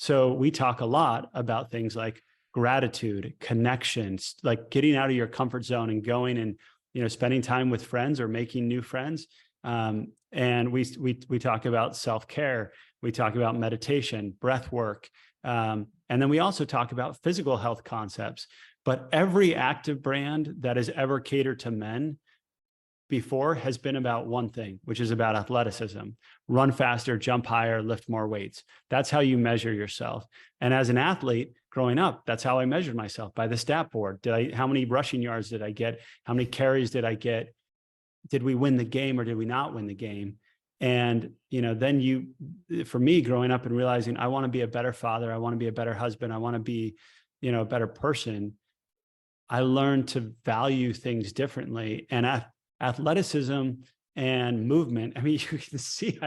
So we talk a lot about things like gratitude, connections, like getting out of your comfort zone and going and, spending time with friends or making new friends. And we talk about self-care. We talk about meditation, breath work. And then we also talk about physical health concepts. But every active brand that has ever catered to men before has been about one thing, which is about athleticism. Run faster, jump higher, lift more weights. That's how you measure yourself. And as an athlete growing up, that's how I measured myself, by the stat board. How many rushing yards did I get? How many carries did I get? Did we win the game or did we not win the game? And, then for me growing up and realizing I want to be a better father, I want to be a better husband, I want to be, a better person. I learned to value things differently. And athleticism and movement. I mean, you can see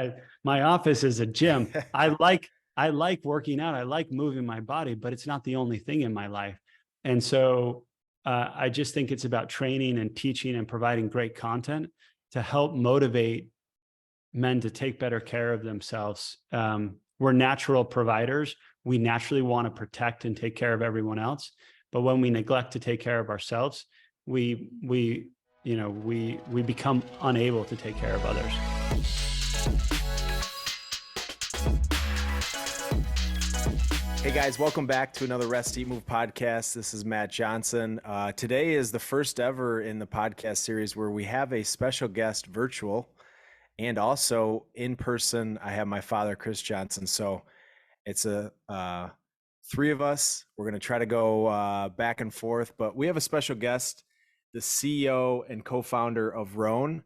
my office is a gym. I like working out. I like moving my body, but it's not the only thing in my life. And so I just think it's about training and teaching and providing great content to help motivate men to take better care of themselves. We're natural providers. We naturally want to protect and take care of everyone else. But when we neglect to take care of ourselves, we become unable to take care of others. Hey guys, welcome back to another Rest, Eat, Move podcast. This is Matt Johnson. Today is the first ever in the podcast series where we have a special guest virtual and also in person. I have my father, Chris Johnson. So it's three of us. We're going to try to go back and forth, but we have a special guest, the CEO and co-founder of Rhone.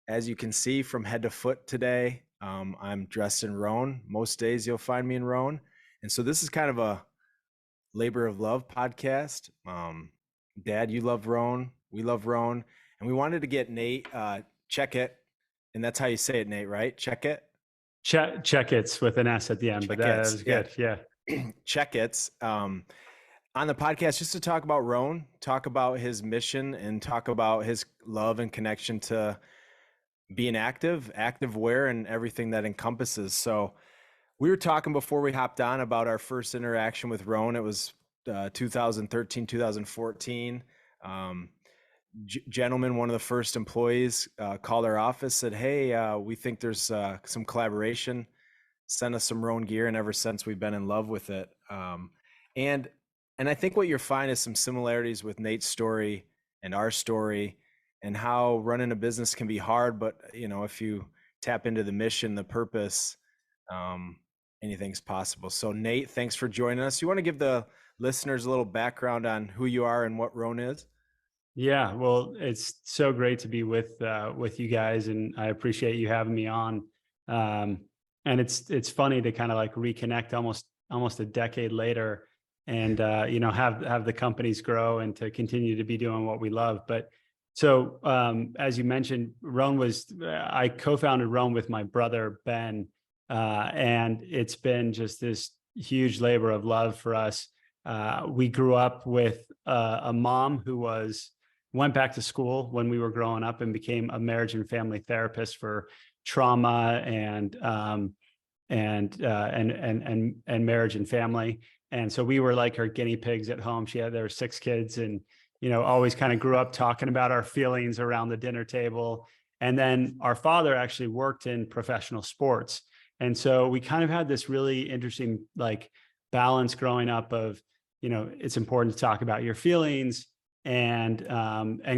As you can see from head to foot today, I'm dressed in Rhone. Most days you'll find me in Rhone. And so this is kind of a labor of love podcast. Dad, you love Rhone. We love Rhone. And we wanted to get Nate Checketts. And that's how you say it, Nate, right? Checketts? Checketts with an S at the end, but that was good. Yeah. Checketts on the podcast just to talk about Rhone, talk about his mission, and talk about his love and connection to being active wear, and everything that encompasses. So we were talking before we hopped on about our first interaction with Rhone. It was 2013, 2014. Gentleman, one of the first employees, called our office, said, hey, we think there's some collaboration. Send us some Rhone gear. And ever since, we've been in love with it. And I think what you'll find is some similarities with Nate's story and our story, and how running a business can be hard. But, if you tap into the mission, the purpose, anything's possible. So Nate, thanks for joining us. You want to give the listeners a little background on who you are and what Rhone is? Yeah, well, it's so great to be with you guys, and I appreciate you having me on. And it's funny to kind of like reconnect almost a decade later, and have the companies grow and to continue to be doing what we love. But so as you mentioned, I co-founded Rhone with my brother Ben. And it's been just this huge labor of love for us. We grew up with a mom who went back to school when we were growing up and became a marriage and family therapist for trauma and marriage and family. And so we were like her guinea pigs at home. There were 6 kids, and always kind of grew up talking about our feelings around the dinner table. And then our father actually worked in professional sports. And so we kind of had this really interesting like balance growing up of, it's important to talk about your feelings and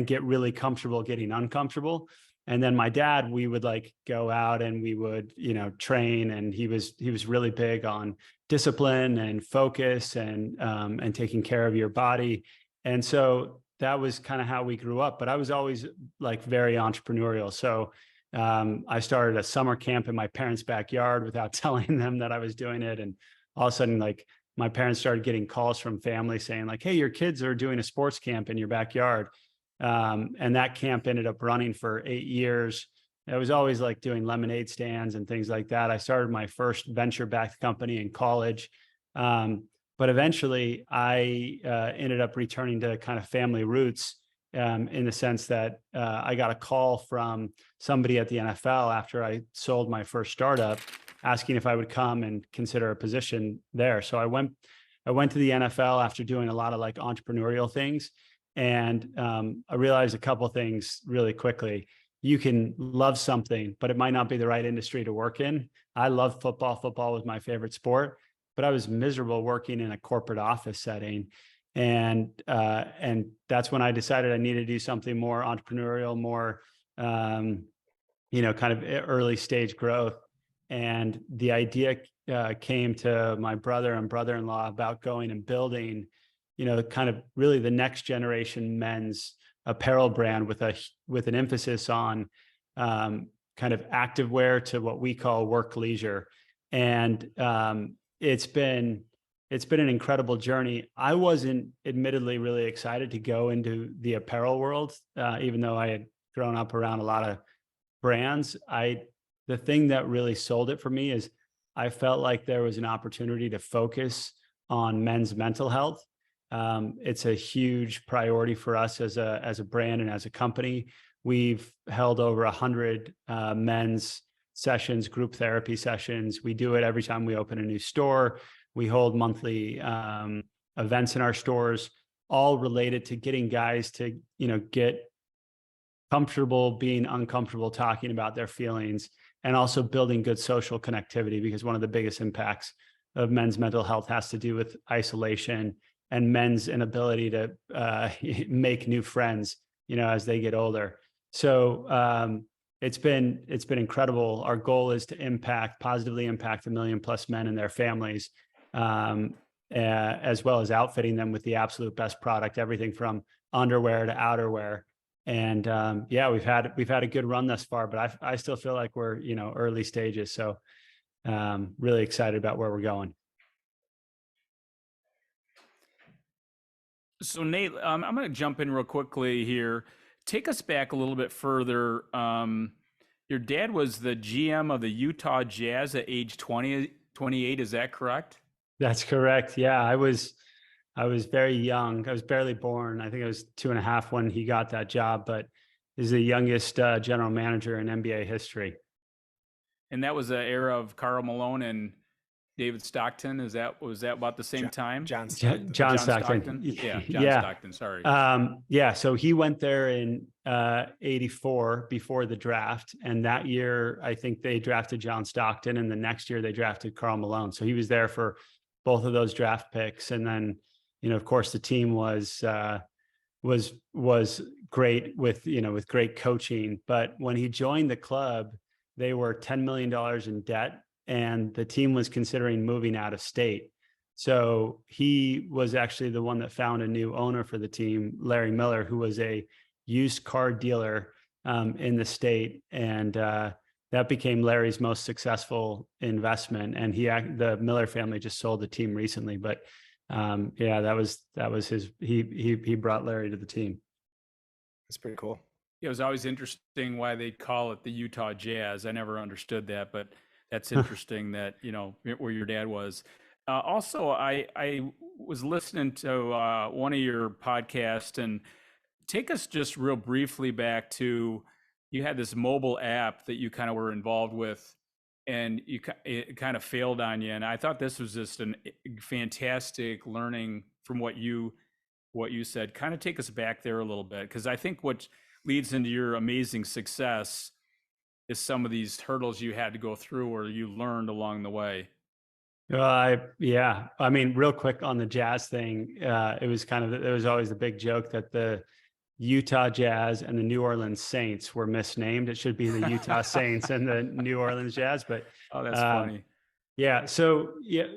get really comfortable getting uncomfortable. And then my dad, we would like go out and we would, train, and he was really big on discipline and focus and taking care of your body. And so that was kind of how we grew up, but I was always like very entrepreneurial. So I started a summer camp in my parents' backyard without telling them that I was doing it. And all of a sudden, like my parents started getting calls from family saying like, hey, your kids are doing a sports camp in your backyard. And that camp ended up running for 8 years. I was always like doing lemonade stands and things like that. I started my first venture-backed company in college. But eventually I ended up returning to kind of family roots. In the sense that I got a call from somebody at the NFL after I sold my first startup. asking if I would come and consider a position there. So I went to the NFL after doing a lot of like entrepreneurial things. And I realized a couple of things really quickly. You can love something, but it might not be the right industry to work in. I love football. Football was my favorite sport, but I was miserable working in a corporate office setting. And that's when I decided I needed to do something more entrepreneurial, more kind of early stage growth. And the idea came to my brother and brother-in-law about going and building, kind of really the next generation men's apparel brand with an emphasis on kind of activewear to what we call work leisure. And it's been an incredible journey. I wasn't admittedly really excited to go into the apparel world, even though I had grown up around a lot of brands. The thing that really sold it for me is I felt like there was an opportunity to focus on men's mental health. It's a huge priority for us as a brand and as a company. We've held over 100 men's sessions, group therapy sessions. We do it every time we open a new store. We hold monthly events in our stores, all related to getting guys to get comfortable being uncomfortable talking about their feelings, and also building good social connectivity, because one of the biggest impacts of men's mental health has to do with isolation and men's inability to make new friends, as they get older. So it's been incredible. Our goal is to positively impact 1 million plus men and their families, as well as outfitting them with the absolute best product, everything from underwear to outerwear. And we've had a good run thus far, but I still feel like we're early stages. So really excited about where we're going. So Nate, I'm going to jump in real quickly here. Take us back a little bit further. Your dad was the GM of the Utah Jazz at age 28. Is that correct? That's correct. Yeah, I was very young. I was barely born. I think I was 2.5 when he got that job, but he's the youngest general manager in NBA history. And that was the era of Karl Malone and David Stockton. Was that about the same time? John Stockton. John Stockton. Yeah, John Stockton. Sorry. So he went there in 84 before the draft, and that year I think they drafted John Stockton, and the next year they drafted Karl Malone. So he was there for both of those draft picks, and then of course the team was great with great coaching. But when he joined the club, they were $10 million in debt, and the team was considering moving out of state. So he was actually the one that found a new owner for the team, Larry Miller, who was a used car dealer in the state. And that became Larry's most successful investment. And the Miller family just sold the team recently. But that was he brought Larry to the team. That's pretty cool. Yeah, it was always interesting why they call it the Utah Jazz. I never understood that, but that's interesting that, where your dad was. Also, I was listening to one of your podcasts, and take us just real briefly back to, you had this mobile app that you kind of were involved with, and it kind of failed on you. And I thought this was just a fantastic learning from what you said. Kind of take us back there a little bit, because I think what leads into your amazing success is some of these hurdles you had to go through or you learned along the way. I mean, real quick on the Jazz thing, it was always the big joke that the Utah Jazz and the New Orleans Saints were misnamed. It should be the Utah Saints and the New Orleans Jazz, but oh, that's funny. Yeah. So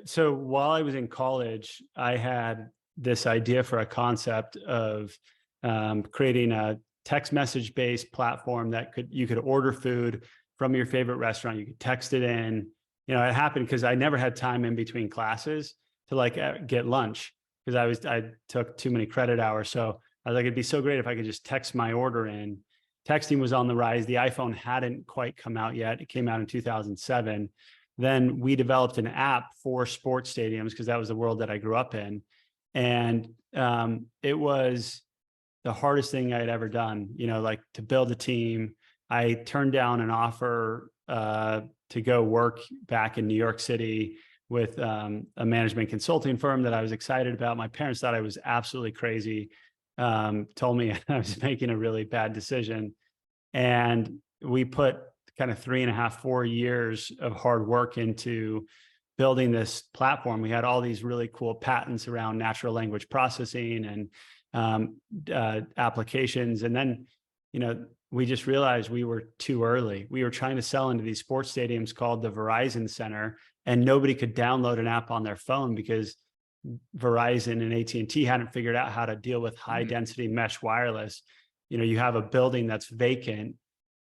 while I was in college, I had this idea for a concept of creating a text message based platform that you could order food from your favorite restaurant. You could text it in. It happened because I never had time in between classes to get lunch, because I took too many credit hours. So I was like, it'd be so great if I could just text my order in. Texting was on the rise. The iPhone hadn't quite come out yet. It came out in 2007. Then we developed an app for sports stadiums, because that was the world that I grew up in. And it was the hardest thing I had ever done, to build a team. I turned down an offer to go work back in New York City with a management consulting firm that I was excited about. My parents thought I was absolutely crazy, told me I was making a really bad decision. And we put kind of 3.5, 4 years of hard work into building this platform. We had all these really cool patents around natural language processing and applications. And then, we just realized we were too early. We were trying to sell into these sports stadiums called the Verizon Center, and nobody could download an app on their phone because Verizon and AT&T hadn't figured out how to deal with high density mesh wireless. You have a building that's vacant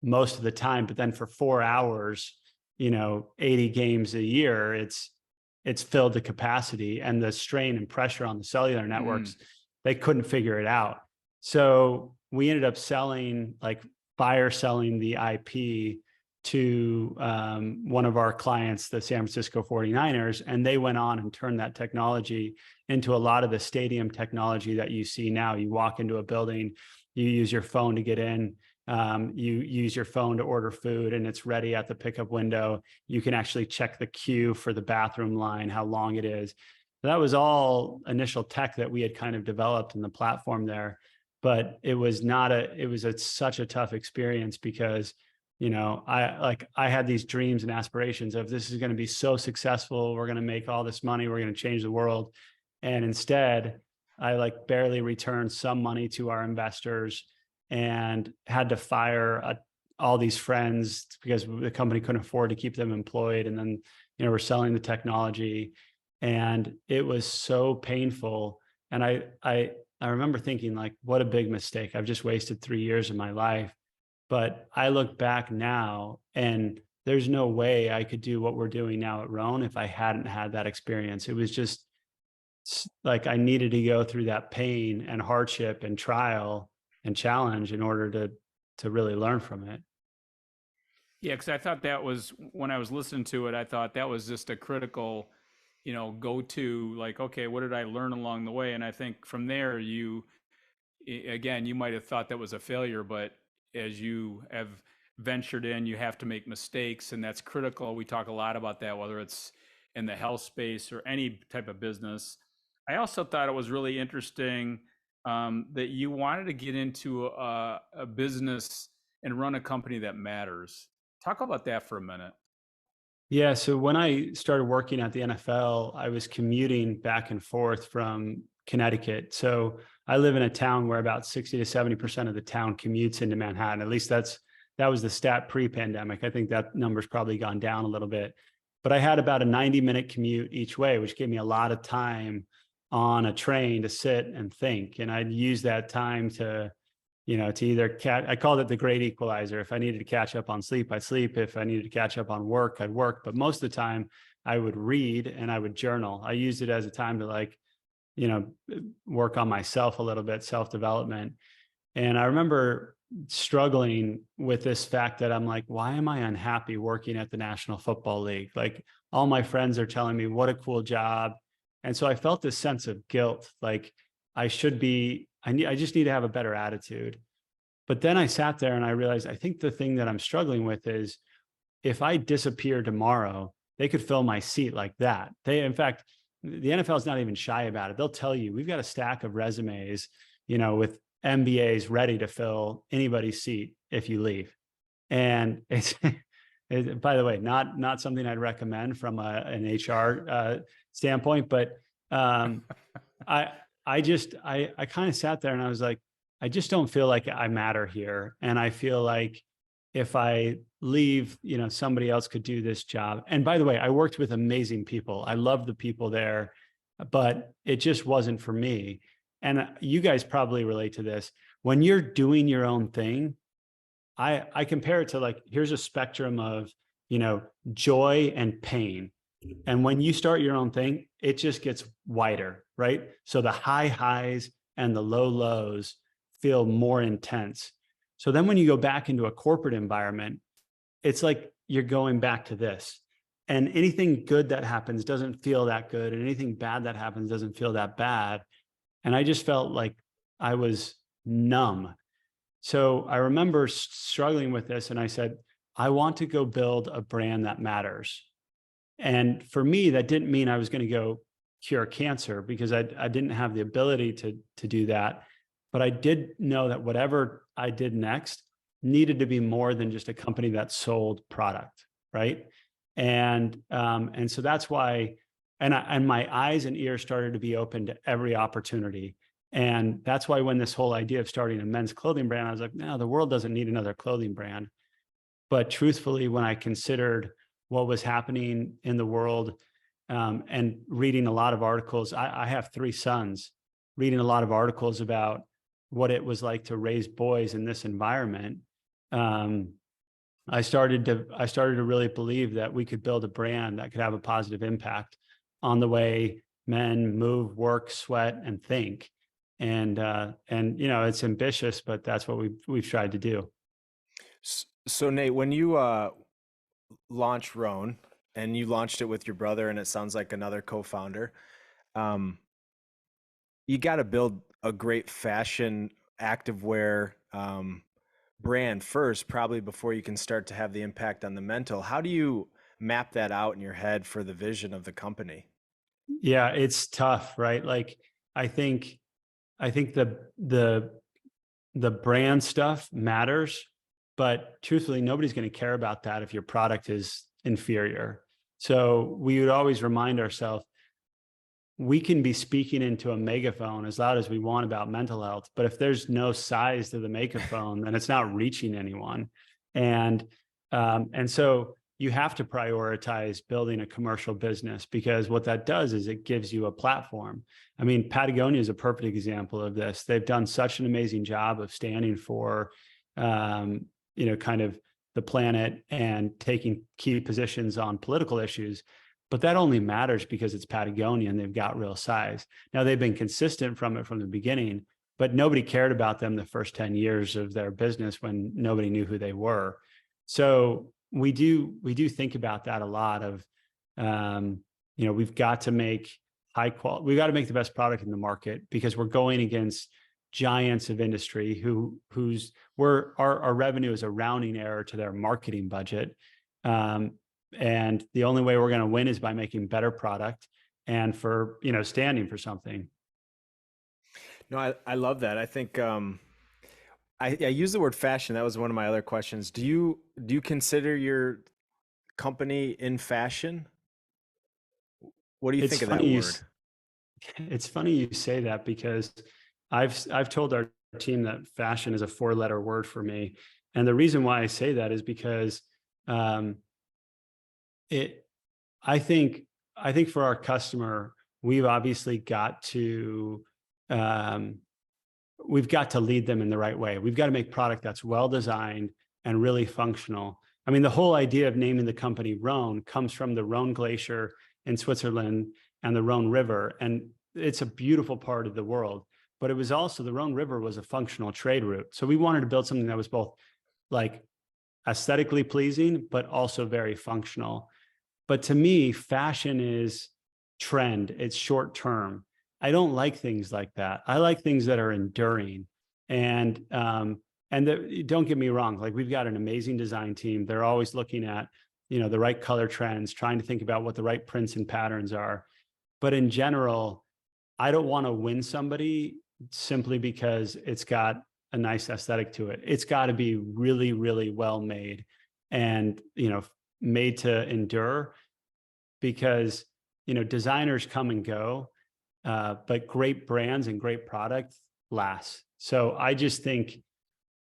most of the time, but then for 4 hours, 80 games a year, it's filled to capacity, and the strain and pressure on the cellular networks, they couldn't figure it out. So we ended up selling the IP to one of our clients, the San Francisco 49ers, and they went on and turned that technology into a lot of the stadium technology that you see now. You walk into a building, you use your phone to get in, you use your phone to order food, and it's ready at the pickup window. You can actually check the queue for the bathroom line, how long it is. That was all initial tech that we had kind of developed in the platform there. But it was such a tough experience because, I had these dreams and aspirations of this is going to be so successful. We're going to make all this money. We're going to change the world. And instead, I barely returned some money to our investors and had to fire all these friends because the company couldn't afford to keep them employed. And then, we're selling the technology, and it was so painful. And I remember thinking, what a big mistake. I've just wasted 3 years of my life. But I look back now, and there's no way I could do what we're doing now at Rhone if I hadn't had that experience. It was just I needed to go through that pain and hardship and trial and challenge in order to really learn from it. Yeah, because I thought that was, when I was listening to it, I thought that was just a critical, go to, okay, what did I learn along the way? And I think from there, you might have thought that was a failure, but as you have ventured in, you have to make mistakes, and that's critical. We talk a lot about that, whether it's in the health space or any type of business. I also thought it was really interesting that you wanted to get into a business and run a company that matters. Talk about that for a minute. Yeah. So when I started working at the NFL, I was commuting back and forth from Connecticut. So I live in a town where about 60 to 70% of the town commutes into Manhattan. At least that was the stat pre-pandemic. I think that number's probably gone down a little bit. But I had about a 90-minute commute each way, which gave me a lot of time on a train to sit and think. And I'd use that time to either I called it the great equalizer. If I needed to catch up on sleep, I'd sleep. If I needed to catch up on work, I'd work. But most of the time I would read and I would journal. I used it as a time to work on myself a little bit, self-development. And I remember struggling with this fact that I'm why am I unhappy working at the National Football League? All my friends are telling me what a cool job. And so I felt this sense of guilt, I just need to have a better attitude. But then I sat there and I realized, I think the thing that I'm struggling with is if I disappear tomorrow, they could fill my seat like that. In fact, the NFL is not even shy about it. They'll tell you, we've got a stack of resumes, with MBAs ready to fill anybody's seat if you leave. And it's, by the way, not something I'd recommend from an HR standpoint, but I kind of sat there and I was like, I just don't feel like I matter here. And I feel like if I leave, somebody else could do this job. And by the way, I worked with amazing people. I loved the people there, but it just wasn't for me. And you guys probably relate to this. When you're doing your own thing, I compare it to here's a spectrum of, joy and pain. And when you start your own thing, it just gets wider, right? So the high highs and the low lows feel more intense. So then when you go back into a corporate environment, it's like you're going back to this. And anything good that happens doesn't feel that good. And anything bad that happens doesn't feel that bad. And I just felt like I was numb. So I remember struggling with this. And I said, I want to go build a brand that matters. And for me, that didn't mean I was going to go cure cancer, because I didn't have the ability to do that. But I did know that whatever I did next needed to be more than just a company that sold product, right? And so that's why, and my eyes and ears started to be open to every opportunity. And that's why when this whole idea of starting a men's clothing brand, I was like, no, the world doesn't need another clothing brand. But truthfully, when I considered what was happening in the world, and reading a lot of articles, I have 3 sons, reading a lot of articles about what it was like to raise boys in this environment. Um, I started to really believe that we could build a brand that could have a positive impact on the way men move, work, sweat, and think. And you know, it's ambitious, but that's what we've tried to do. So Nate, when you launched Rhone and you launched it with your brother, and it sounds like another co-founder, um, you got to build a great fashion activewear brand first, probably before you can start to have the impact on the mental. How do you map that out in your head for the vision of the company? Yeah, it's tough, right? Like I think I think the brand stuff matters, but truthfully, nobody's going to care about that if your product is inferior. So we would always remind ourselves, we can be speaking into a megaphone as loud as we want about mental health, but if there's no size to the megaphone, then it's not reaching anyone. And so you have to prioritize building a commercial business, because what that does is it gives you a platform. I mean, Patagonia is a perfect example of this. They've done such an amazing job of standing for, kind of the planet and taking key positions on political issues. But that only matters because it's Patagonia and they've got real size. Now, they've been consistent from the beginning, but nobody cared about them the first 10 years of their business when nobody knew who they were. So we do think about that a lot of, we've got to make high quality, we've got to make the best product in the market, because we're going against giants of industry our revenue is a rounding error to their marketing budget. And the only way we're going to win is by making better product and for, standing for something. No, I love that. I think I use the word fashion. That was one of my other questions. Do you consider your company in fashion? What do you It's think of that funny you word? it's funny you say that, because I've told our team that fashion is a 4-letter word for me. And the reason why I say that is because um, it I think for our customer, we've obviously got to um, we've got to lead them in the right way. We've got to make product that's well designed and really functional. I mean, the whole idea of naming the company Rhone comes from the Rhone Glacier in Switzerland and the Rhone River. And it's a beautiful part of the world. But it was also, the Rhone River was a functional trade route. So we wanted to build something that was both like aesthetically pleasing, but also very functional. But to me, fashion is trend, it's short term. I don't like things like that. I like things that are enduring. And don't get me wrong, like we've got an amazing design team. They're always looking at, the right color trends, trying to think about what the right prints and patterns are. But in general, I don't want to win somebody simply because it's got a nice aesthetic to it. It's got to be really, really well made and, made to endure, because, designers come and go, but great brands and great products last. So I just think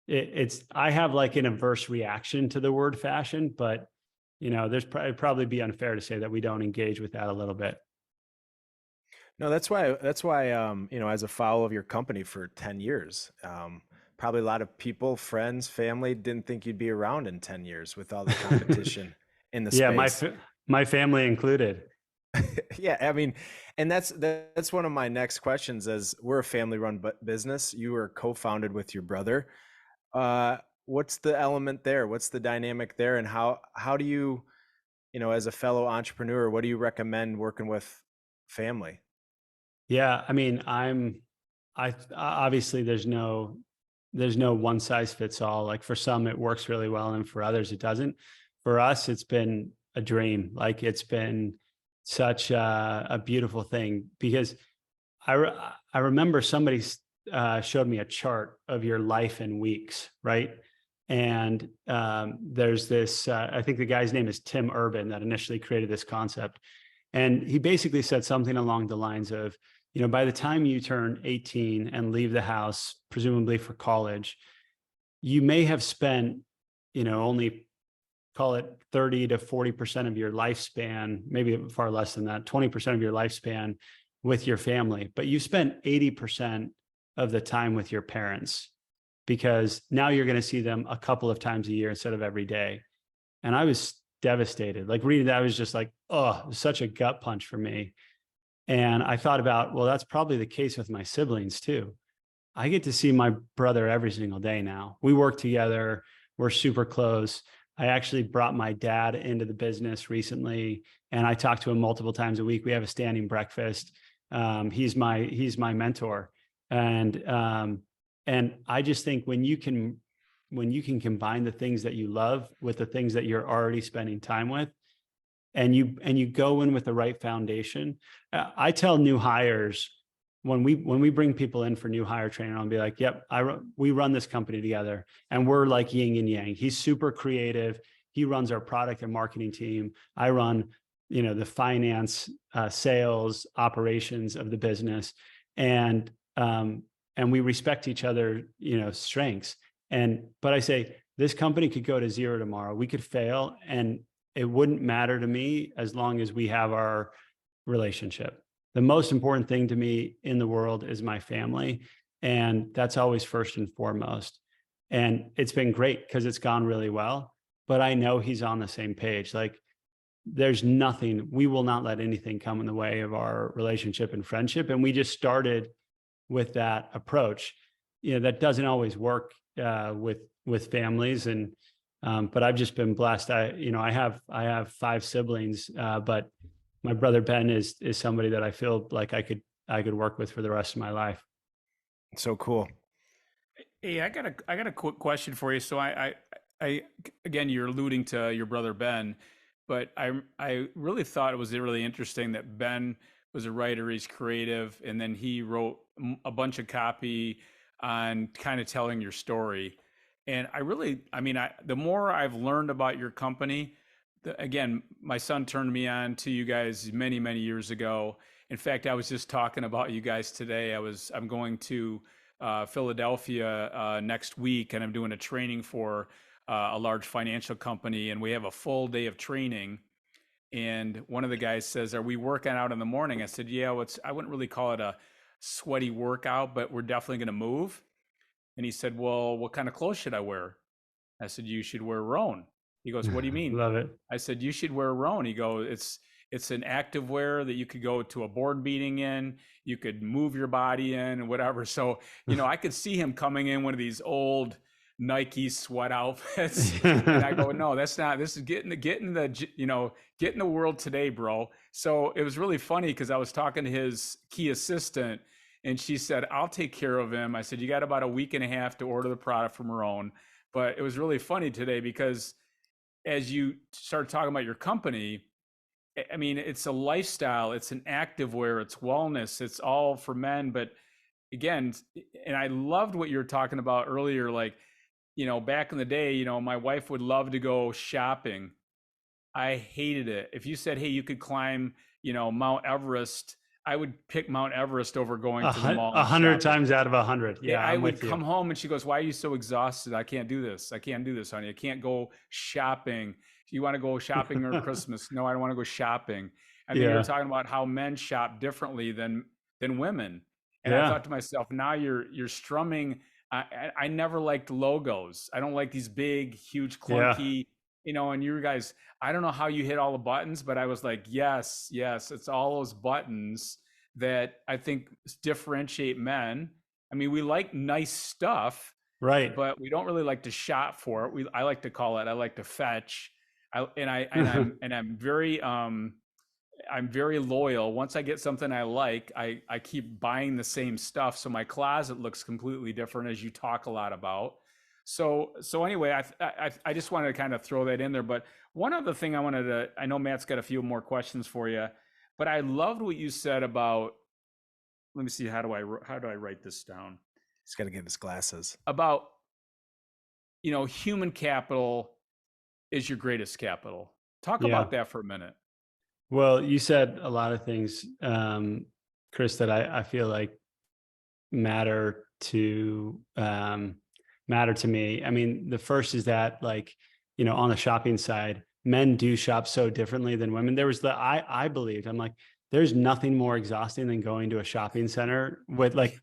I have like an adverse reaction to the word fashion, but it'd probably be unfair to say that we don't engage with that a little bit. No, that's why as a follower of your company for 10 years, probably a lot of people, friends, family didn't think you'd be around in 10 years with all the competition in the Yeah, space. my family included. Yeah, I mean, and that's one of my next questions. As we're a family-run business, you were co-founded with your brother. What's the element there? What's the dynamic there? And how do you, as a fellow entrepreneur, what do you recommend working with family? Yeah, I mean, I obviously there's no there's no one size fits all. Like for some, it works really well, and for others, it doesn't. For us, it's been a dream. Like it's been such a beautiful thing because I remember somebody showed me a chart of your life in weeks, right? And there's this, I think the guy's name is Tim Urban that initially created this concept. And he basically said something along the lines of, by the time you turn 18 and leave the house, presumably for college, you may have spent, only call it 30 to 40% of your lifespan, maybe far less than that, 20% of your lifespan with your family, but you spent 80% of the time with your parents because now you're going to see them a couple of times a year instead of every day. And I was devastated. Like reading that, I was just like, oh, it was such a gut punch for me. And I thought about, well, that's probably the case with my siblings too. I get to see my brother every single day now. We work together. We're super close. I actually brought my dad into the business recently, and I talk to him multiple times a week. We have a standing breakfast. He's my mentor, and I just think when you can combine the things that you love with the things that you're already spending time with, and you go in with the right foundation. I tell new hires when we bring people in for new hire training, I'll be like, yep, we run this company together and we're like yin and yang. He's super creative. He runs our product and marketing team. I run, the finance, sales, operations of the business. And we respect each other, strengths. But I say, this company could go to zero tomorrow. We could fail and it wouldn't matter to me as long as we have our relationship. The most important thing to me in the world is my family. And that's always first and foremost. And it's been great because it's gone really well, but I know he's on the same page. Like there's nothing, we will not let anything come in the way of our relationship and friendship. And we just started with that approach. That doesn't always work with families. But I've just been blessed. I have 5 siblings, but my brother Ben is somebody that I feel like I could work with for the rest of my life. So cool. Hey, I got a quick question for you. So I again, you're alluding to your brother Ben, but I really thought it was really interesting that Ben was a writer, he's creative, and then he wrote a bunch of copy on kind of telling your story. And the more I've learned about your company, again, my son turned me on to you guys many, many years ago. In fact, I was just talking about you guys today. I'm going to Philadelphia next week, and I'm doing a training for a large financial company, and we have a full day of training. And one of the guys says, "Are we working out in the morning?" I said, "Yeah, I wouldn't really call it a sweaty workout, but we're definitely going to move." And he said, "Well, what kind of clothes should I wear?" I said, "You should wear Rhone." He goes, "What do you mean?" Love it. I said, "You should wear Rhone." He goes, it's an active wear that you could go to a board meeting in, you could move your body in and whatever. So, I could see him coming in one of these old Nike sweat outfits. And I go, "No, that's not, this is get in the world today, bro." So it was really funny because I was talking to his key assistant and she said, "I'll take care of him." I said, "You got about a week and a half to order the product from Rhone." But it was really funny today because as you start talking about your company, I mean, it's a lifestyle, it's an active wear, it's wellness, it's all for men. But again, and I loved what you were talking about earlier, like, back in the day, my wife would love to go shopping. I hated it. If you said, "Hey, you could climb, Mount Everest," I would pick Mount Everest over going to the mall. 100 times out of 100. Yeah, I I'm would with you. come home and she goes, "Why are you so exhausted? I can't do this. I can't do this, honey. I can't go shopping. Do you want to go shopping or Christmas?" "No, I don't want to go shopping." And then you were talking about how men shop differently than women. And I thought to myself, now you're strumming. I never liked logos. I don't like these big, huge, clunky, and you guys, I don't know how you hit all the buttons, but I was like, yes, it's all those buttons that I think differentiate men. I mean, we like nice stuff, Right. but we don't really like to shop for it. I like to call it, I like to fetch. I'm very I'm very loyal. Once I get something I like, I keep buying the same stuff. So my closet looks completely different, as you talk a lot about. So anyway, I just wanted to kind of throw that in there. But one other thing I know Matt's got a few more questions for you, but I loved what you said about, let me see, how do I write this down? He's got to get his glasses. About, human capital is your greatest capital. Talk Yeah. about that for a minute. Well, you said a lot of things, Chris, that I feel like matter to me. I mean, the first is that, like, on the shopping side, men do shop so differently than women. There was I believed, I'm like, there's nothing more exhausting than going to a shopping center with, like,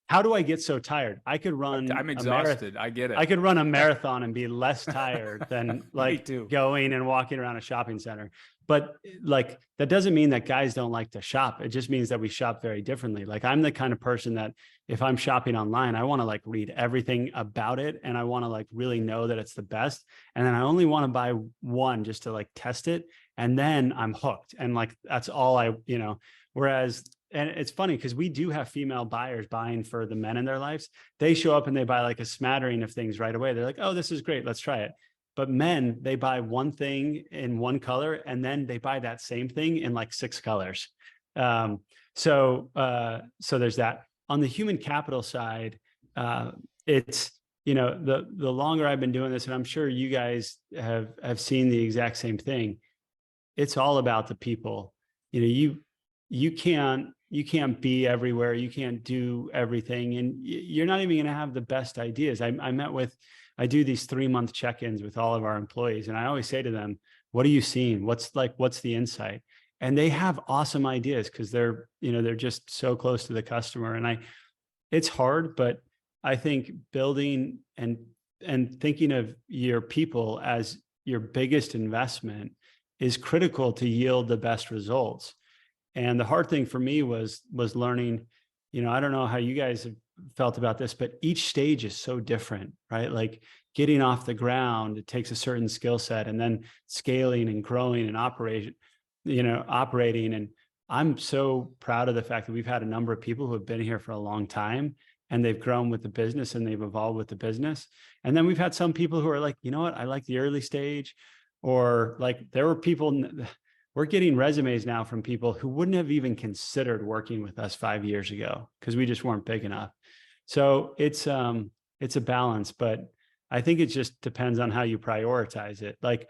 how do I get so tired? I could run I'm exhausted. I get it. I could run a marathon and be less tired than like too. going and walking around a shopping center. But like, that doesn't mean that guys don't like to shop. It just means that we shop very differently. Like, I'm the kind of person that if I'm shopping online, I want to like read everything about it. And I want to like really know that it's the best. And then I only want to buy one just to like test it. And then I'm hooked. And like, that's all whereas, and it's funny because we do have female buyers buying for the men in their lives. They show up and they buy like a smattering of things right away. They're like, oh, this is great, let's try it. But men, they buy one thing in one color and then they buy that same thing in like 6 colors. So there's that. On the human capital side, it's, the longer I've been doing this, and I'm sure you guys have seen the exact same thing. It's all about the people. You can't be everywhere. You can't do everything. And you're not even going to have the best ideas. I do these 3-month check-ins with all of our employees. And I always say to them, what are you seeing? What's the insight? And they have awesome ideas because they're just so close to the customer. And it's hard, but I think building and thinking of your people as your biggest investment is critical to yield the best results. And the hard thing for me was learning, I don't know how you guys have felt about this, but each stage is so different, right? Like, getting off the ground, it takes a certain skill set, and then scaling and growing and operating. And I'm so proud of the fact that we've had a number of people who have been here for a long time and they've grown with the business and they've evolved with the business. And then we've had some people who are like, you know what, I like the early stage, or like there were people, we're getting resumes now from people who wouldn't have even considered working with us 5 years ago because we just weren't big enough. So it's a balance, but I think it just depends on how you prioritize it. Like,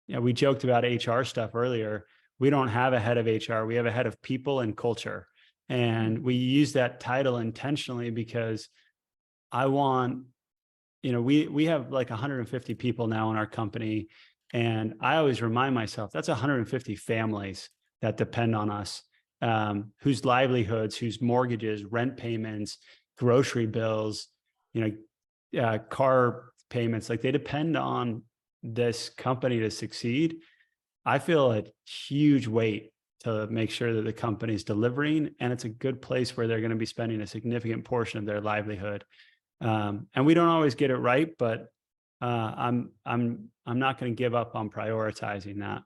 we joked about HR stuff earlier. We don't have a head of HR. We have a head of people and culture. And we use that title intentionally because I want, we have like 150 people now in our company. And I always remind myself that's 150 families that depend on us, whose livelihoods, whose mortgages, rent payments, grocery bills, car payments, like they depend on this company to succeed. I feel a huge weight to make sure that the company's delivering, and it's a good place where they're going to be spending a significant portion of their livelihood. And we don't always get it right, but I'm not going to give up on prioritizing that.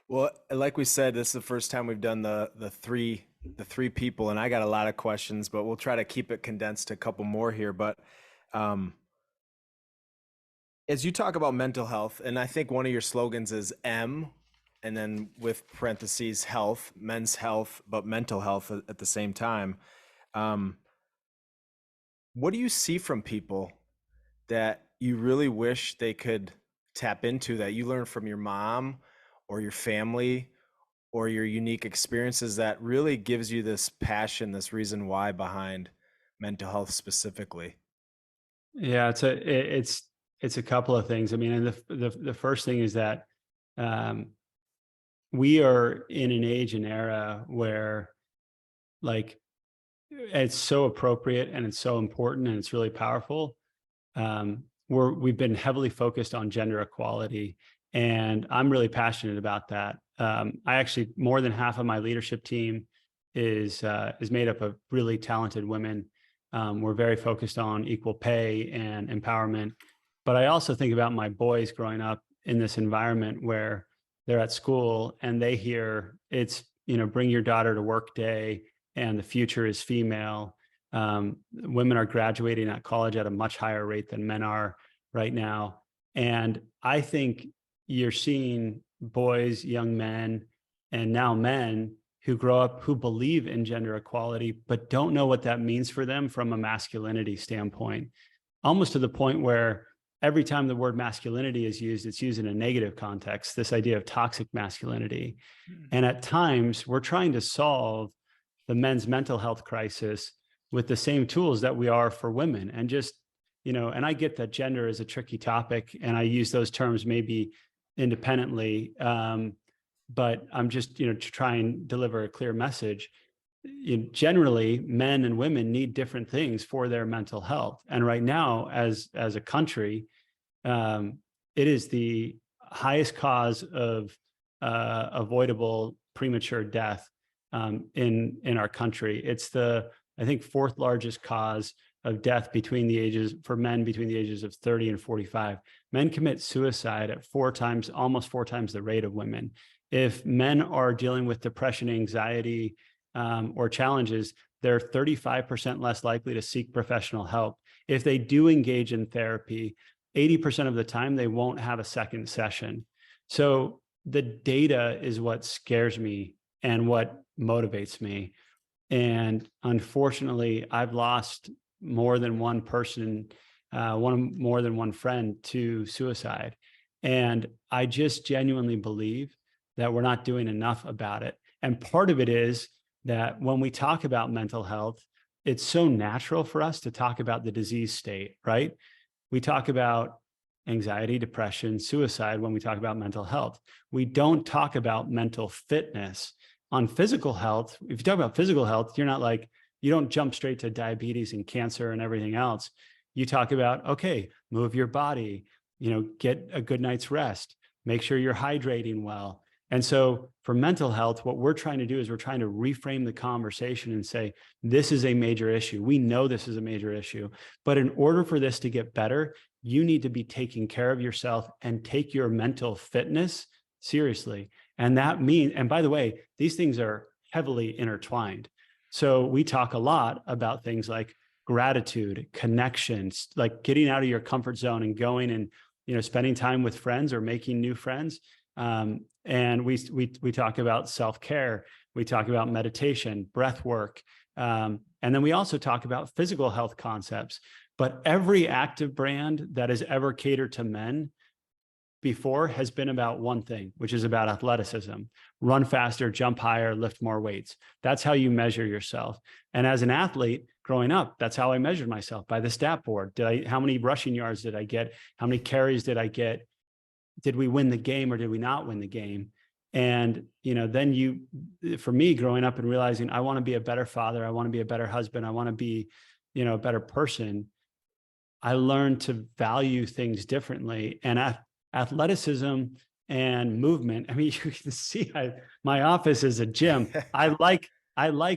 Well, like we said, this is the first time we've done the three people, and I got a lot of questions, but we'll try to keep it condensed to a couple more here. But as you talk about mental health, and I think one of your slogans is M, and then with parentheses, health, men's health, but mental health at the same time. What do you see from people that you really wish they could tap into, that you learned from your mom or your family or your unique experiences, that really gives you this passion, this reason why behind mental health specifically? Yeah, it's a couple of things. I mean, and the first thing is that we are in an age and era where, like, it's so appropriate and it's so important and it's really powerful. We've been heavily focused on gender equality, and I'm really passionate about that. I actually, more than half of my leadership team is made up of really talented women. We're very focused on equal pay and empowerment. But I also think about my boys growing up in this environment where they're at school and they hear it's, bring your daughter to work day and the future is female. Women are graduating at college at a much higher rate than men are right now. And I think you're seeing boys, young men, and now men who grow up who believe in gender equality, but don't know what that means for them from a masculinity standpoint, almost to the point where every time the word masculinity is used, it's used in a negative context, this idea of toxic masculinity. And at times, we're trying to solve the men's mental health crisis with the same tools that we are for women. And just, and I get that gender is a tricky topic, and I use those terms maybe independently. But I'm just, to try and deliver a clear message. Generally, men and women need different things for their mental health. And right now, as a country, it is the highest cause of avoidable premature death in our country. It's the, I think, fourth largest cause of death for men between the ages of 30 and 45. Men commit suicide at almost four times the rate of women. If men are dealing with depression, anxiety, or challenges, they're 35% less likely to seek professional help. If they do engage in therapy, 80% of the time, they won't have a second session. So the data is what scares me and what motivates me. And unfortunately, I've lost more than one person, more than one friend to suicide. And I just genuinely believe that we're not doing enough about it. And part of it is that when we talk about mental health, it's so natural for us to talk about the disease state, right? We talk about anxiety, depression, suicide when we talk about mental health. We don't talk about mental fitness. On physical health, if you talk about physical health, you don't jump straight to diabetes and cancer and everything else. You talk about, okay, move your body, get a good night's rest, make sure you're hydrating well. And so for mental health, what we're trying to do is we're trying to reframe the conversation and say, this is a major issue. We know this is a major issue, but in order for this to get better, you need to be taking care of yourself and take your mental fitness seriously. And that means, and by the way, these things are heavily intertwined. So we talk a lot about things like gratitude, connections, like getting out of your comfort zone and going and, spending time with friends or making new friends. And we talk about self-care. We talk about meditation, breath work. And then we also talk about physical health concepts. But every active brand that has ever catered to men before has been about one thing, which is about athleticism. Run faster, jump higher, lift more weights. That's how you measure yourself. And as an athlete growing up, that's how I measured myself, by the stat board. How many rushing yards did I get? How many carries did I get? Did we win the game or did we not win the game? And, then for me growing up and realizing I want to be a better father, I want to be a better husband, I want to be, a better person, I learned to value things differently. And athleticism and movement, I mean, you can see my office is a gym. I like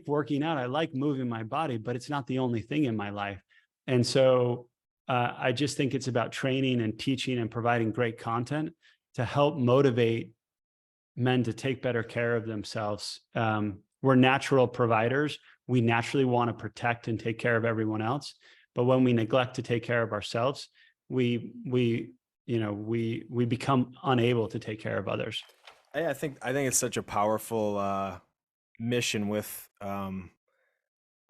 working out. I like moving my body, but it's not the only thing in my life. And so I just think it's about training and teaching and providing great content to help motivate men to take better care of themselves. We're natural providers. We naturally want to protect and take care of everyone else. But when we neglect to take care of ourselves, we become unable to take care of others. I think it's such a powerful mission with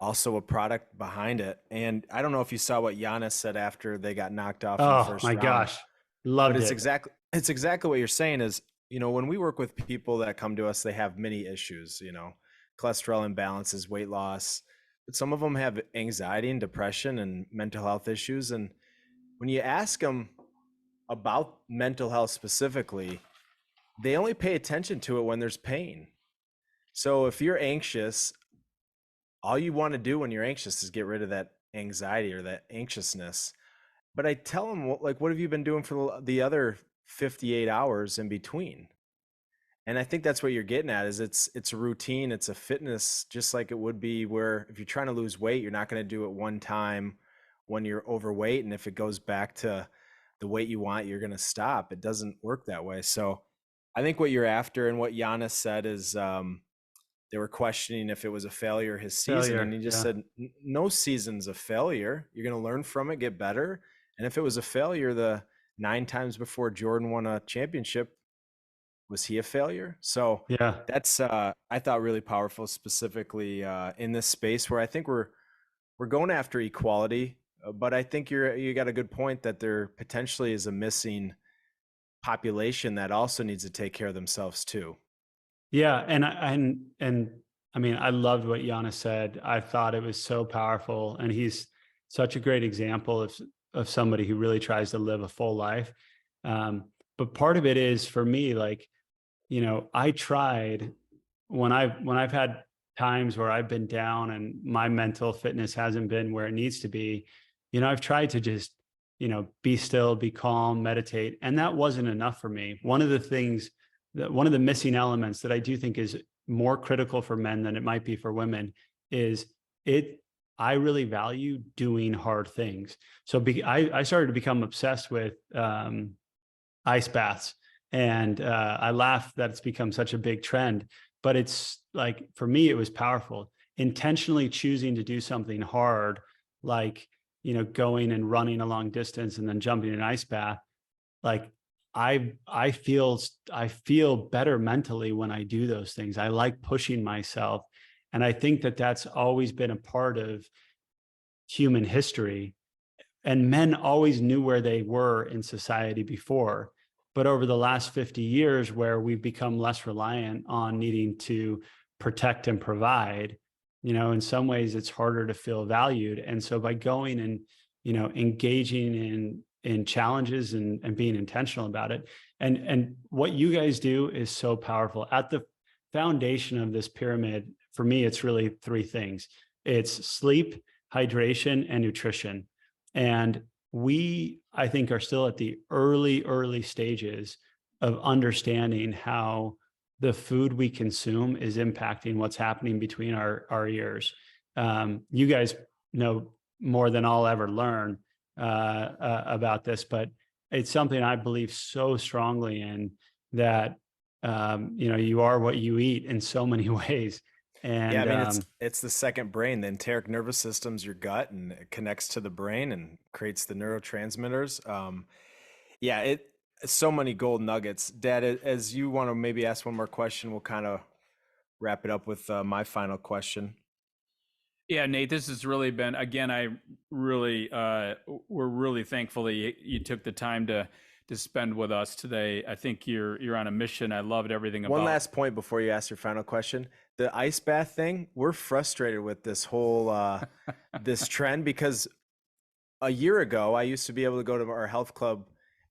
also a product behind it. And I don't know if you saw what Giannis said after they got knocked off in the first round. Oh my gosh, loved but it. It's exactly what you're saying is, when we work with people that come to us, they have many issues, cholesterol imbalances, weight loss, but some of them have anxiety and depression and mental health issues. And when you ask them about mental health specifically, they only pay attention to it when there's pain. So if you're anxious, all you want to do when you're anxious is get rid of that anxiety or that anxiousness. But I tell them, what have you been doing for the other 58 hours in between? And I think that's what you're getting at is it's a routine. It's a fitness, just like it would be where if you're trying to lose weight, you're not going to do it one time when you're overweight. And if it goes back to the weight you want, you're going to stop. It doesn't work that way. So I think what you're after and what Giannis said is they were questioning if it was a failure his season, and Failure. he just Yeah. said, No season's a failure. You're going to learn from it, get better. And if it was a failure, the 9 times before Jordan won a championship, was he a failure? So Yeah. that's I thought really powerful, specifically in this space where I think we're going after equality, but I think you got a good point that there potentially is a missing population that also needs to take care of themselves too. Yeah, and I mean, I loved what Giannis said. I thought it was so powerful, and he's such a great example of somebody who really tries to live a full life. But part of it is for me, like, I tried when I've had times where I've been down and my mental fitness hasn't been where it needs to be. I've tried to just be still, be calm, meditate, and that wasn't enough for me. One of the missing elements that I do think is more critical for men than it might be for women is it. I really value doing hard things. So I started to become obsessed with ice baths. And I laugh that it's become such a big trend, but it's like, for me, it was powerful. Intentionally choosing to do something hard, like, going and running a long distance and then jumping in an ice bath. Like, I feel better mentally when I do those things. I like pushing myself. And I think that that's always been a part of human history, and men always knew where they were in society before. But over the last 50 years, where we've become less reliant on needing to protect and provide, in some ways it's harder to feel valued. And so by going and, engaging in challenges and being intentional about it. And what you guys do is so powerful. At the foundation of this pyramid, for me, it's really three things. It's sleep, hydration, and nutrition. And I think, are still at the early stages of understanding how the food we consume is impacting what's happening between our ears. You guys know more than I'll ever learn about this, but it's something I believe so strongly in, that you are what you eat in so many ways. Yeah, I And mean it's the second brain. The enteric nervous system's your gut, and it connects to the brain and creates the neurotransmitters. Yeah, it's so many gold nuggets. Dad, as you want to maybe ask one more question, we'll kind of wrap it up with my final question. Yeah, Nate, this has really been, again, I really, we're really thankful that you took the time to spend with us today. I think you're on a mission. I loved everything One about. last point before you ask your final question. The ice bath thing, we're frustrated with this whole this trend, because a year ago I used to be able to go to our health club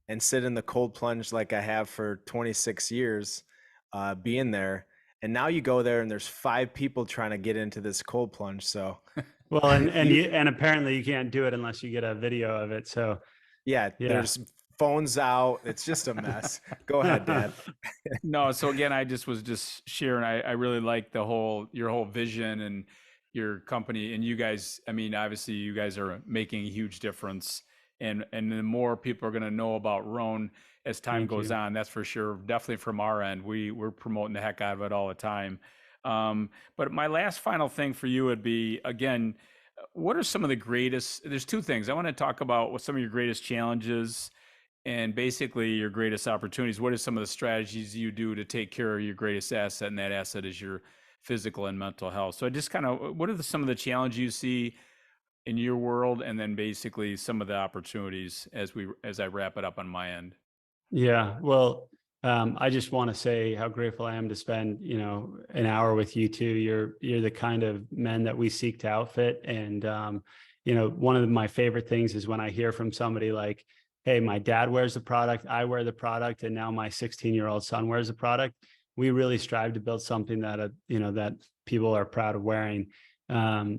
and sit in the cold plunge like I have for 26 years, being there. And now you go there and there's 5 people trying to get into this cold plunge. So well, you and apparently you can't do it unless you get a video of it. So yeah, yeah. there's phones out. It's just a mess. Go ahead, Dad. No, so again, I just was just sharing. I really like your whole vision and your company, and you guys. I mean, obviously, you guys are making a huge difference, and the more people are going to know about Rhone as time Thank goes you. on, that's for sure. Definitely from our end, we're promoting the heck out of it all the time. But my last final thing for you would be, again, what are some of the greatest? There's two things I want to talk about. What some of your greatest challenges and basically your greatest opportunities. What are some of the strategies you do to take care of your greatest asset, and that asset is your physical and mental health? So I just kind of, what are some of the challenges you see in your world, and then basically some of the opportunities as I wrap it up on my end? Yeah. Well, I just want to say how grateful I am to spend, an hour with you two. You're the kind of men that we seek to outfit. And one of my favorite things is when I hear from somebody like, hey, my dad wears the product, I wear the product, and now my 16-year-old son wears the product. We really strive to build something that that people are proud of wearing. So,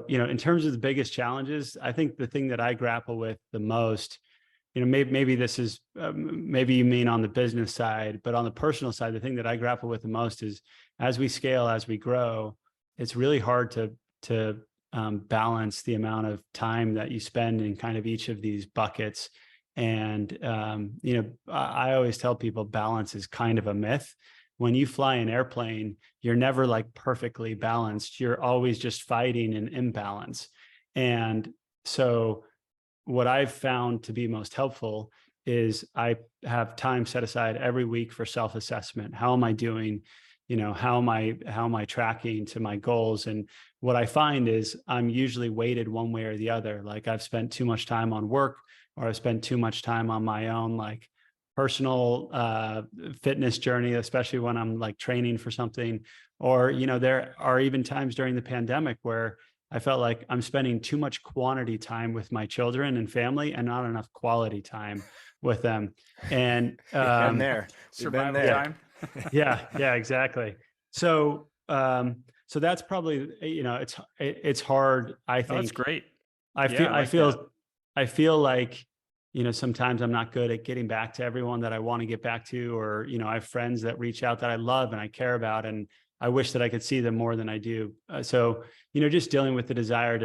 in terms of the biggest challenges, I think the thing that I grapple with the most, maybe this is, maybe you mean on the business side, but on the personal side, the thing that I grapple with the most is, as we scale, as we grow, it's really hard to balance the amount of time that you spend in kind of each of these buckets. And, I always tell people balance is kind of a myth. When you fly an airplane, you're never like perfectly balanced. You're always just fighting an imbalance. And so what I've found to be most helpful is I have time set aside every week for self-assessment. How am I doing? How am I tracking to my goals? And what I find is I'm usually weighted one way or the other. Like I've spent too much time on work, or I've spent too much time on my own like personal fitness journey, especially when I'm like training for something. Or, there are even times during the pandemic where I felt like I'm spending too much quantity time with my children and family and not enough quality time with them. And Been there. We've been Survival there. yeah, time. yeah, exactly. So that's probably, it's hard. I Oh, that's think great. I Yeah, feel, I I like that. feel, I feel like, sometimes I'm not good at getting back to everyone that I want to get back to, or, I have friends that reach out that I love and I care about, and I wish that I could see them more than I do. So, just dealing with the desire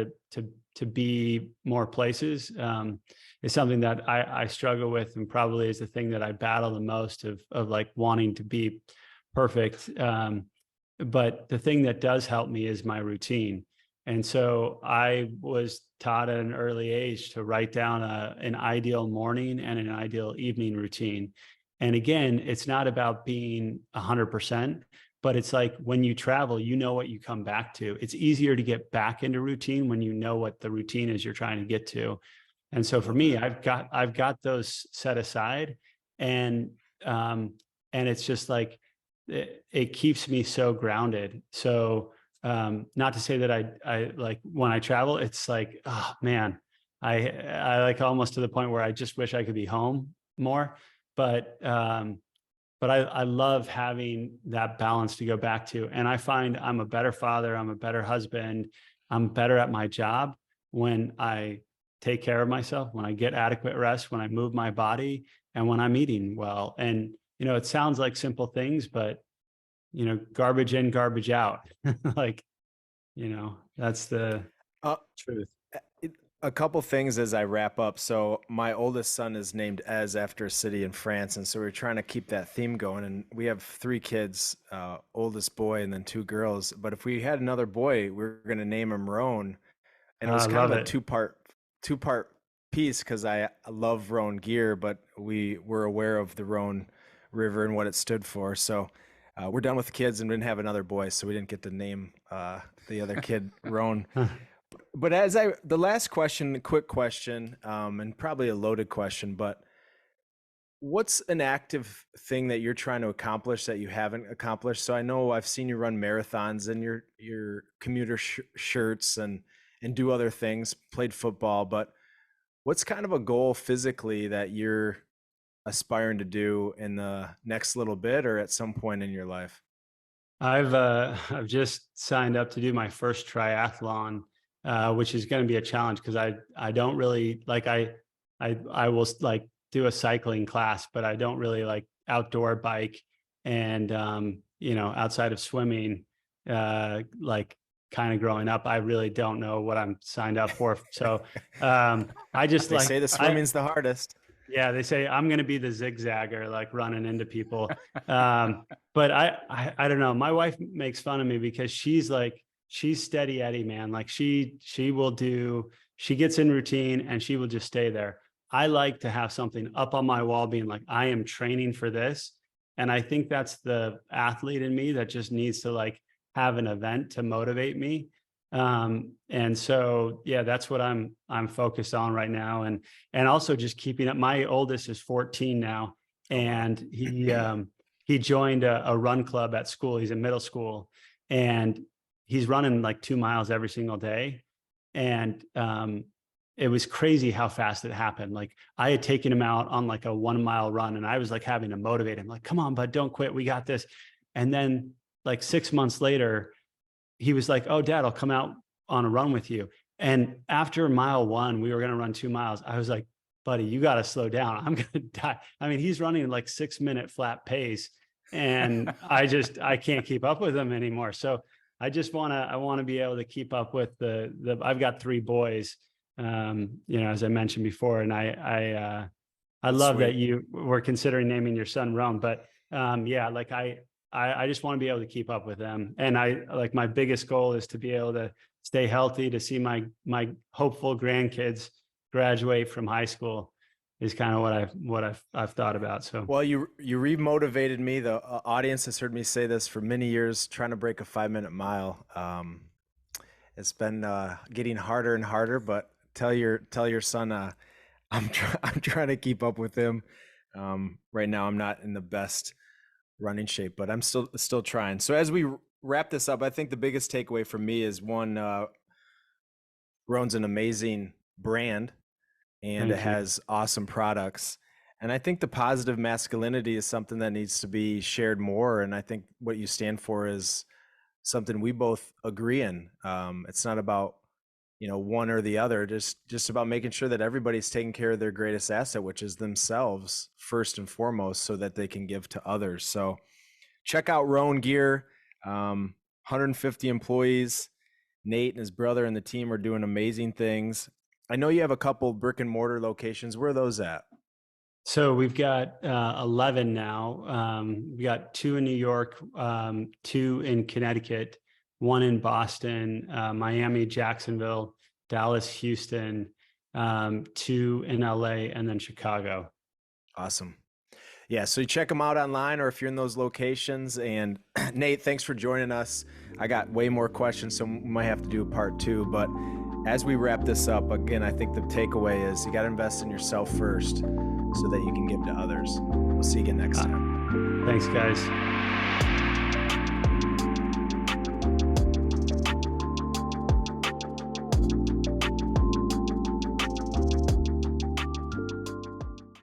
to be more places, is something that I struggle with, and probably is the thing that I battle the most of like wanting to be perfect. But the thing that does help me is my routine. And so I was taught at an early age to write down an ideal morning and an ideal evening routine. And again, it's not about being 100%, but it's like when you travel, you know what you come back to. It's easier to get back into routine when you know what the routine is you're trying to get to. And so for Love me, that. I've got those set aside, and um, and it's just like it keeps me so grounded. So not to say that I like when I travel, it's like, oh man, I like almost to the point where I just wish I could be home more. But I love having that balance to go back to. And I find I'm a better father, I'm a better husband, I'm better at my job when I take care of myself, when I get adequate rest, when I move my body, and when I'm eating well. And it sounds like simple things, but garbage in, garbage out. Like, that's the Uh, truth. it- a couple things as I wrap up. So my oldest son is named Ez after a city in France, and so we're trying to keep that theme going. And we have three kids, oldest boy and then two girls. But if we had another boy, we were going to name him Rhone, and it was I kind of love a it. two part piece because I love Rhone gear, but we were aware of the Rhone River and what it stood for. So we're done with the kids and didn't have another boy, so we didn't get to name the other kid Rhone. But the last question, quick question, and probably a loaded question, but what's an active thing that you're trying to accomplish that you haven't accomplished? So I know I've seen you run marathons in your commuter shirts and do other things, played football, but what's kind of a goal physically that you're aspiring to do in the next little bit or at some point in your life? I've just signed up to do my first triathlon, which is going to be a challenge because I don't really like I will like do a cycling class, but I don't really like outdoor bike, and outside of swimming, like kind of growing up, I really don't know what I'm signed up for. So I just They like say the I swimming's the hardest. yeah, they say I'm going to be the zigzagger, like running into people. But I don't know. My wife makes fun of me because she's steady Eddie, man. Like she gets in routine and she will just stay there. I like to have something up on my wall being like, I am training for this. And I think that's the athlete in me that just needs to like have an event to motivate me. And so yeah, that's what I'm focused on right now. And also just keeping up. My oldest is 14 now, Oh wow. and he joined a run club at school. He's in middle school, and he's running like 2 miles every single day. And it was crazy how fast it happened. Like I had taken him out on like a 1 mile run, and I was like having to motivate him, like, "Come on, bud, don't quit. We got this." And then like 6 months later, he was like, "Oh, Dad, I'll come out on a run with you." And after mile one, we were going to run 2 miles. I was like, "Buddy, you got to slow down. I'm going to die." I mean, he's running like 6 minute flat pace, and I can't keep up with him anymore. So I want to be able to keep up with I've got three boys, as I mentioned before, and I love Sweet. that you were considering naming your son Rhone, but yeah, like I just want to be able to keep up with them. And I like my biggest goal is to be able to stay healthy, to see my hopeful grandkids graduate from high school is kind of what I've thought about. So Well, you remotivated me. The audience has heard me say this for many years, trying to break a 5-minute mile. It's been getting harder and harder, but tell your son I'm trying to keep up with him. Right now, I'm not in the best running shape, but I'm still trying. So as we wrap this up, I think the biggest takeaway for me is one, Rhone's an amazing brand and it thank you. has awesome products. And I think the positive masculinity is something that needs to be shared more. And I think what you stand for is something we both agree in. It's not about, one or the other, just about making sure that everybody's taking care of their greatest asset, which is themselves first and foremost, so that they can give to others. So check out Rhone Gear. 150 employees. Nate and his brother and the team are doing amazing things. I know you have a couple brick and mortar locations. Where are those at? So we've got 11 now. We got 2 in New York, 2 in Connecticut, 1 in Boston, Miami, Jacksonville, Dallas, Houston, 2 in LA, and then Chicago. Awesome. Yeah, so you check them out online or if you're in those locations. And Nate, thanks for joining us. I got way more questions, so we might have to do a part 2. But as we wrap this up, again, I think the takeaway is you got to invest in yourself first so that you can give to others. We'll see you again next time. Thanks, guys.